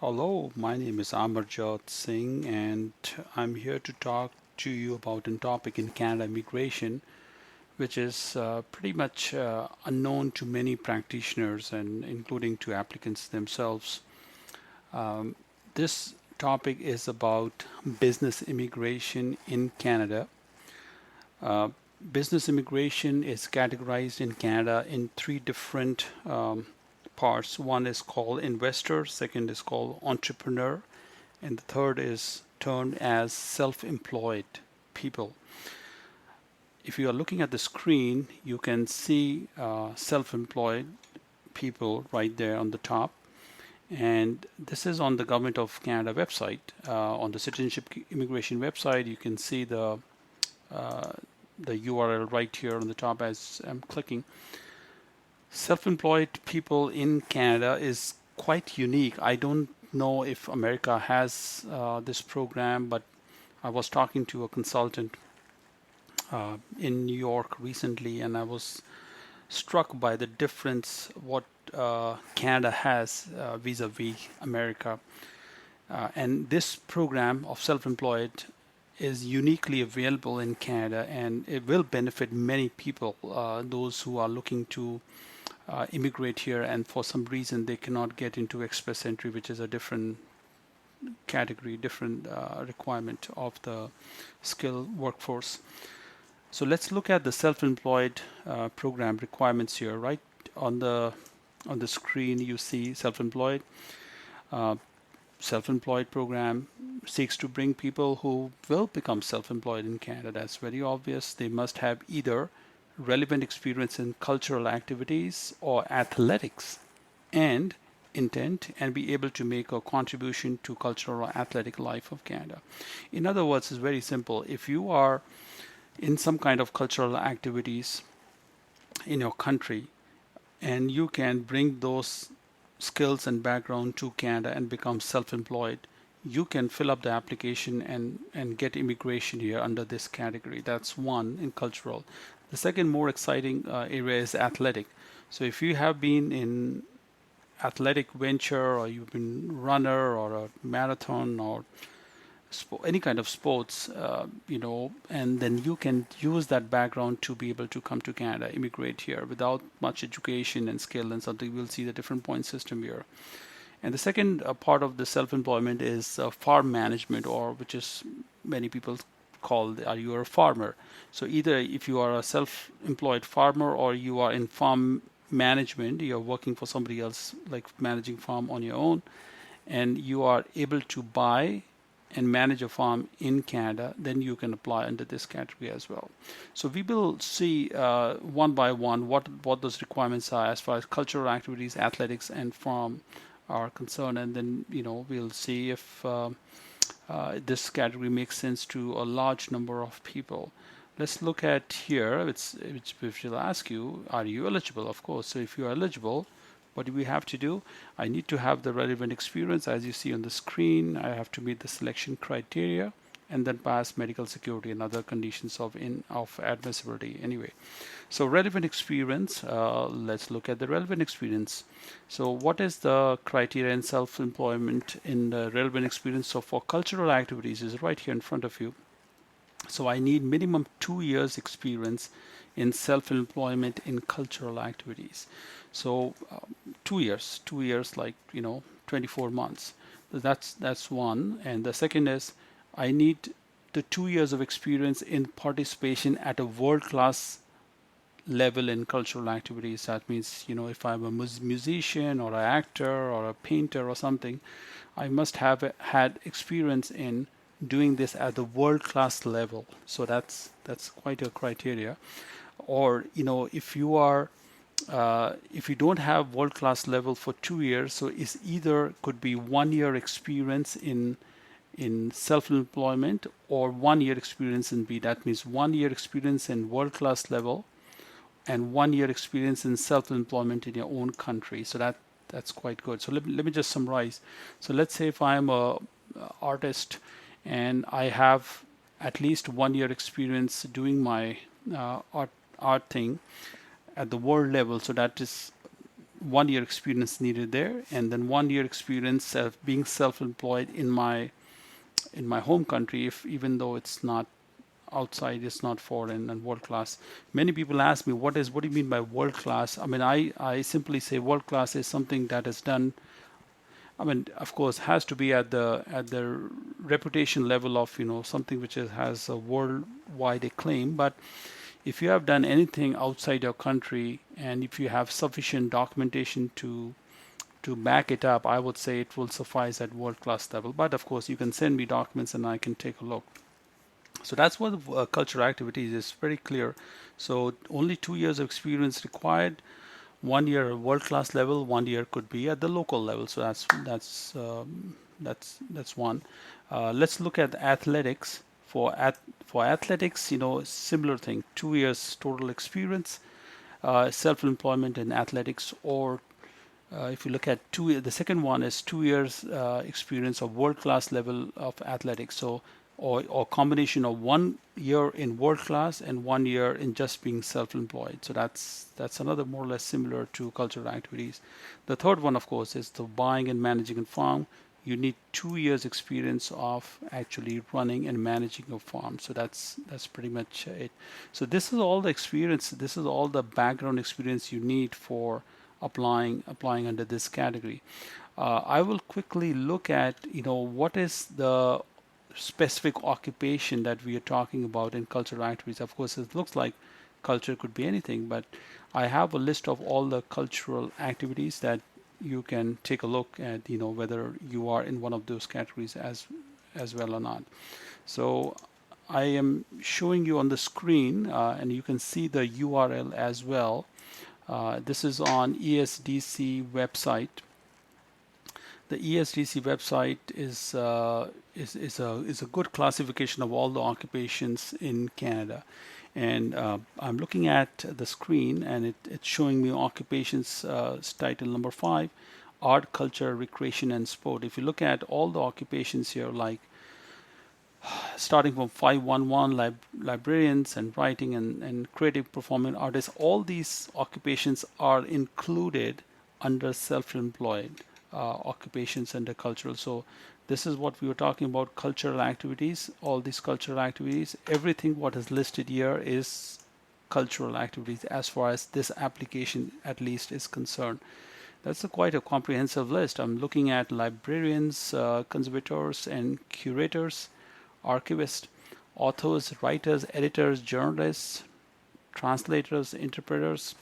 Hello, my name is Amarjot Singh, and I'm here to talk to you about a topic in Canada immigration, which is pretty much unknown to many practitioners and including to applicants themselves. Um, this topic is about business immigration in Canada. Uh, Business immigration is categorized in Canada in three different parts. One is called investor, second is called entrepreneur, and the third is termed as self-employed people. If you are looking at the screen, you can see self-employed people right there on the top. And this is on the Government of Canada website. On the Citizenship Immigration website, you can see uh, the URL right here on the top as I'm clicking. Self-employed people in Canada is quite unique. I don't know if America has this program, but I was talking to a consultant in New York recently, and I was struck by the difference what Canada has vis-a-vis America. And this program of self-employed is uniquely available in Canada, and it will benefit many people, those who are looking to immigrate here, and for some reason they cannot get into express entry, which is a different category, different requirement of the skilled workforce. So let's look at the self-employed program requirements here. Right on the screen, you see self-employed. Uh, Self-employed program seeks to bring people who will become self-employed in Canada. That's very obvious. They must have either relevant experience in cultural activities or athletics and intent and be able to make a contribution to cultural or athletic life of Canada. In other words, it's very simple. If you are in some kind of cultural activities in your country and you can bring those skills and background to Canada and become self-employed, you can fill up the application and get immigration here under this category. That's one in cultural. The second more exciting area is athletic. So if you have been in athletic venture or you've been runner or a marathon or any kind of sports, and then you can use that background to be able to come to Canada, immigrate here without much education and skill and something. We'll see the different point system here. And the second part of the self-employment is farm management, or which is many people call, are you a farmer? So either if you are a self-employed farmer or you are in farm management, you're working for somebody else, like managing farm on your own, and you are able to buy and manage a farm in Canada, then you can apply under this category as well. So we will see one by one what those requirements are as far as cultural activities, athletics, and farm are concerned, and then we'll see if this category makes sense to a large number of people. Let's look at here, which will ask you, are you eligible? Of course. So if you are eligible, what do we have to do? I need to have the relevant experience. As you see on the screen, I have to meet the selection criteria and then pass medical security and other conditions of admissibility. Anyway, so relevant experience, let's look at the relevant experience. So what is the criteria in self-employment in the relevant experience? So for cultural activities is right here in front of you. So I need minimum 2 years experience in self-employment in cultural activities. So 2 years, like 24 months. That's one. And the second is I need the 2 years of experience in participation at a world-class level in cultural activities. That means, if I'm a musician or an actor or a painter or something, I must have had experience in doing this at the world-class level. So that's quite a criteria. Or if you don't have world-class level for 2 years, so it's either could be 1 year experience in self-employment or 1 year experience in B. That means 1 year experience in world-class level and 1 year experience in self-employment in your own country. So that's quite good. So let me just summarize. So let's say if I'm a artist and I have at least 1 year experience doing my art thing at the world level. So that is 1 year experience needed there, and then 1 year experience of being self-employed in my home country, if even though it's not outside, it's not foreign and world class. Many people ask me, what do you mean by world class? I mean, I simply say world class is something that is done. I mean, of course, has to be at the reputation level of something which has a worldwide acclaim. But if you have done anything outside your country, and if you have sufficient documentation to back it up, I would say it will suffice at world class level. But of course, you can send me documents and I can take a look. So that's what cultural activities is very clear. So only 2 years of experience required. 1 year world class level, 1 year could be at the local level. So that's one. Let's look at athletics. For athletics, similar thing. 2 years total experience, self-employment in athletics, or if you look at the second one is 2 years experience of world class level of athletics. So or combination of 1 year in world class and 1 year in just being self-employed. So that's another more or less similar to cultural activities. The third one, of course, is the buying and managing a farm. You need 2 years experience of actually running and managing a farm. So that's pretty much it. So this is all the experience. This is all the background experience you need for applying under this category. I will quickly look at what is the specific occupation that we are talking about in cultural activities. Of course, it looks like culture could be anything, but I have a list of all the cultural activities that you can take a look at, whether you are in one of those categories as well or not. So I am showing you on the screen, and you can see the URL as well. This is on ESDC website. The ESDC website is a good classification of all the occupations in Canada. And I'm looking at the screen, and it's showing me occupations title number 5, art, culture, recreation, and sport. If you look at all the occupations here, like starting from 511, librarians and writing and creative performing artists, all these occupations are included under self-employed occupations under cultural. So this is what we were talking about, cultural activities. All these cultural activities, everything what is listed here is cultural activities as far as this application at least is concerned. That's quite a comprehensive list. I'm looking at librarians, conservators and curators, archivists, authors, writers, editors, journalists, translators, interpreters.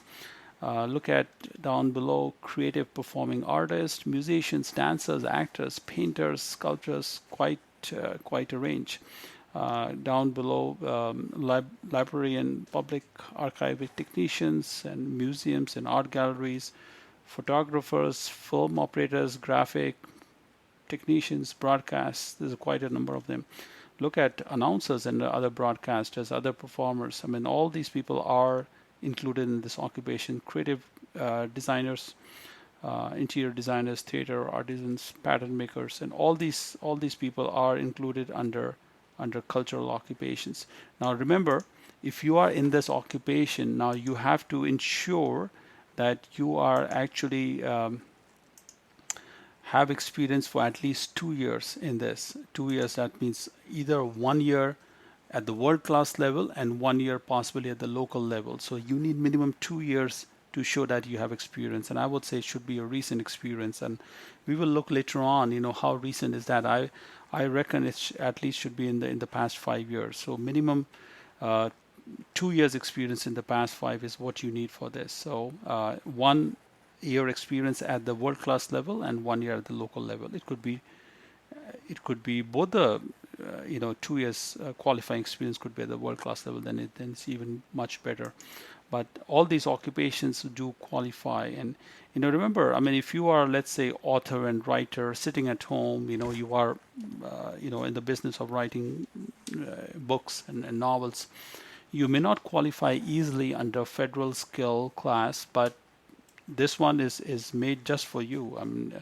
Look at down below, creative performing artists, musicians, dancers, actors, painters, sculptors, quite a range. Down below, library and public archive technicians and museums and art galleries, photographers, film operators, graphic technicians, broadcasts. There's quite a number of them. Look at announcers and other broadcasters, other performers. I mean, all these people are included in this occupation. Creative designers, interior designers, theater artisans, pattern makers, and all these people are included under cultural occupations. Now remember, if you are in this occupation, now you have to ensure that you are actually have experience for at least 2 years in this. 2 years, that means either 1 year at the world class level and 1 year possibly at the local level. So you need minimum 2 years to show that you have experience. And I would say it should be a recent experience. And we will look later on, how recent is that. I reckon it at least should be in the past 5 years. So minimum 2 years experience in the past 5 is what you need for this. So 1 year experience at the world class level and 1 year at the local level. It could be both the 2 years qualifying experience could be at the world class level. Then it's even much better. But all these occupations do qualify. And remember, I mean, if you are, let's say, author and writer sitting at home, you are in the business of writing books and novels, you may not qualify easily under federal skill class, but this one is made just for you. I mean,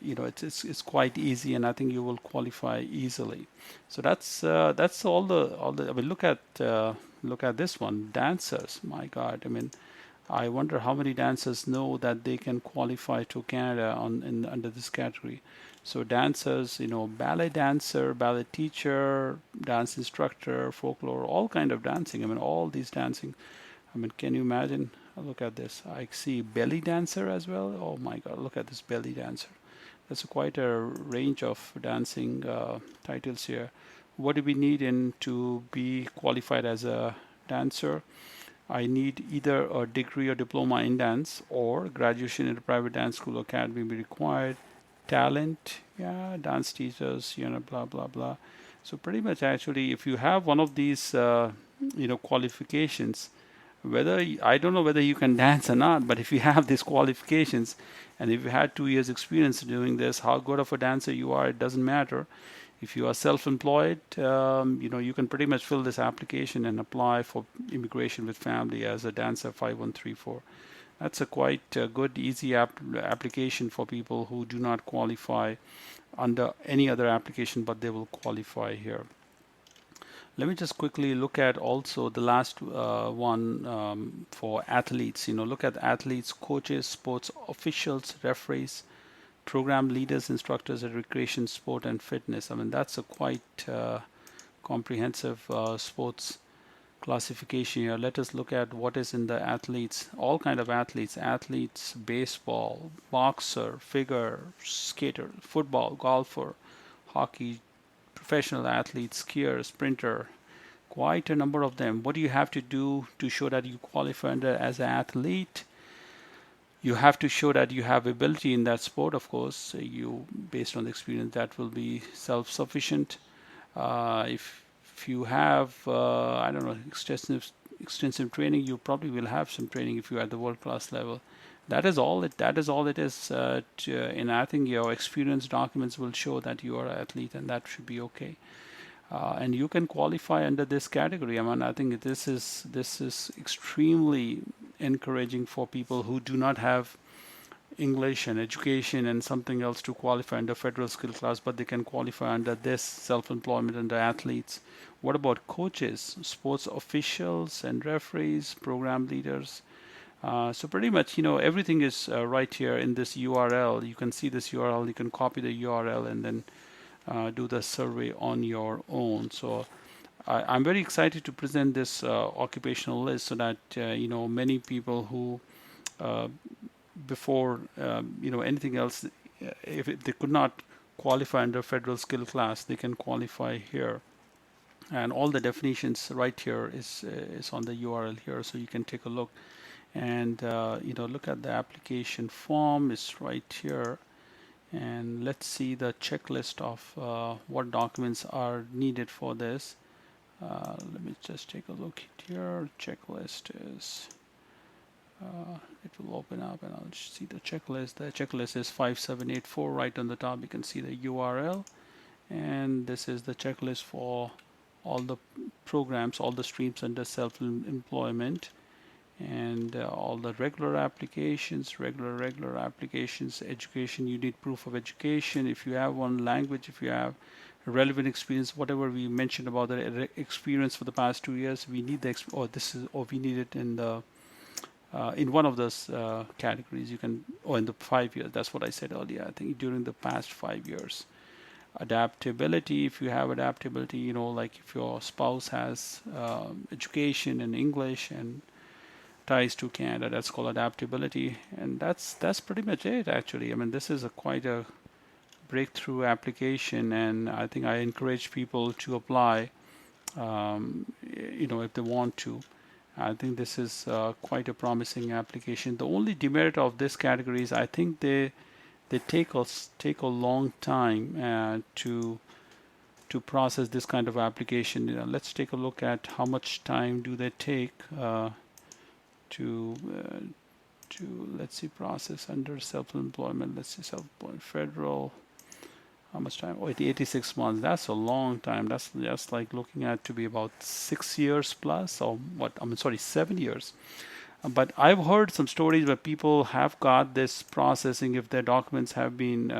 it's quite easy, and I think you will qualify easily. So that's all the. I mean, look at this one, dancers. My God, I mean, I wonder how many dancers know that they can qualify to Canada under this category. So dancers, ballet dancer, ballet teacher, dance instructor, folklore, all kind of dancing. I mean, all these dancing. I mean, can you imagine? Look at this. I see belly dancer as well. Oh my God, look at this belly dancer. That's quite a range of dancing titles here. What do we need in to be qualified as a dancer? I need either a degree or diploma in dance or graduation in a private dance school or academy be required. Talent, yeah, dance teachers, blah, blah, blah. So pretty much actually, if you have one of these, qualifications, I don't know whether you can dance or not, but if you have these qualifications and if you had 2 years experience doing this, how good of a dancer you are, it doesn't matter. If you are self-employed, you can pretty much fill this application and apply for immigration with family as a dancer 5134. That's a quite good, easy application for people who do not qualify under any other application, but they will qualify here. Let me just quickly look at also the last one for athletes. Look at athletes, coaches, sports officials, referees, program leaders, instructors at recreation, sport, and fitness. I mean, that's a quite comprehensive sports classification here. Let us look at what is in the athletes, all kind of athletes, baseball, boxer, figure skater, football, golfer, hockey, professional athletes, skier, sprinter, quite a number of them. What do you have to do to show that you qualify as an athlete? You have to show that you have ability in that sport, of course. You, based on the experience, that will be self-sufficient. If you have, I don't know, extensive training, you probably will have some training if you're at the world-class level. That is all it is. And I think your experience documents will show that you are an athlete, and that should be okay. And you can qualify under this category. I mean, I think this is extremely encouraging for people who do not have English and education and something else to qualify under federal skill class, but they can qualify under this self-employment under athletes. What about coaches, sports officials and referees, program leaders? So pretty much, everything is right here in this URL. You can see this URL, you can copy the URL and then do the survey on your own. So I'm very excited to present this occupational list so that many people who before anything else, if they could not qualify under federal skill class, they can qualify here. And all the definitions right here is on the URL here, so you can take a look and look at the application form is right here. And let's see the checklist of what documents are needed for this. Let me just take a look here. Checklist is, it will open up and I'll see the checklist. The checklist is 5784 right on the top. You can see the URL. And this is the checklist for all the programs, all the streams under self-employment. And all the regular applications, regular applications, education, you need proof of education. If you have one language, if you have relevant experience, whatever we mentioned about the experience for the past 2 years, we need we need it in the in one of those categories. You can, or in the 5 years. That's what I said earlier. I think during the past 5 years. Adaptability, if you have adaptability, like if your spouse has education in English and ties to Canada, that's called adaptability. And that's pretty much it, actually. I mean, this is quite a breakthrough application, and I think I encourage people to apply, if they want to. I think this is quite a promising application. The only demerit of this category is I think they take a long time to process this kind of application. Let's take a look at how much time do they take to let's see, process under self-employment. Let's see, self-employment federal. How much time? Oh, 86 months. That's a long time. That's just like looking at to be about 6 years plus, or what? I mean, sorry, 7 years. But I've heard some stories where people have got this processing if their documents have been,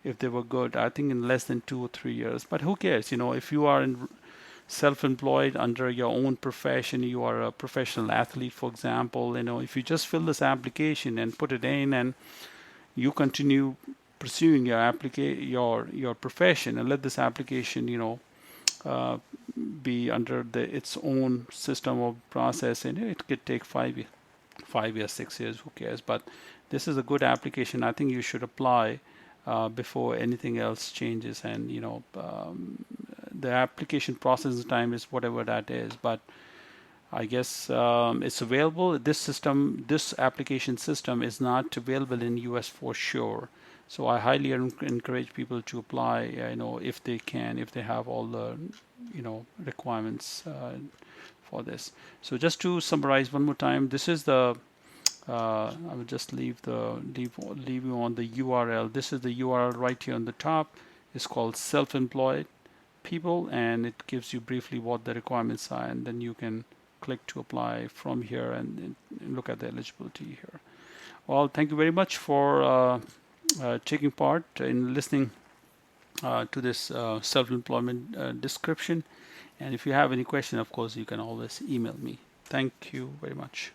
if they were good. I think in less than 2 or 3 years. But who cares? If you are self-employed under your own profession, you are a professional athlete, for example, if you just fill this application and put it in, and you continue pursuing your profession, and let this application, uh, be under its own system of process, and it could take 5 years, 6 years, who cares? But this is a good application. I think you should apply before anything else changes. And the application processing time is whatever that is. But I guess it's available. This application system is not available in US for sure. So I highly encourage people to apply, if they can, if they have all the, requirements for this. So just to summarize one more time, this is the I will just leave you on the URL. This is the URL right here on the top. It's called Self-Employed People, and it gives you briefly what the requirements are, and then you can click to apply from here and look at the eligibility here. Well, thank you very much for taking part in listening to this self-employment description. And if you have any question, of course, you can always email me. Thank you very much.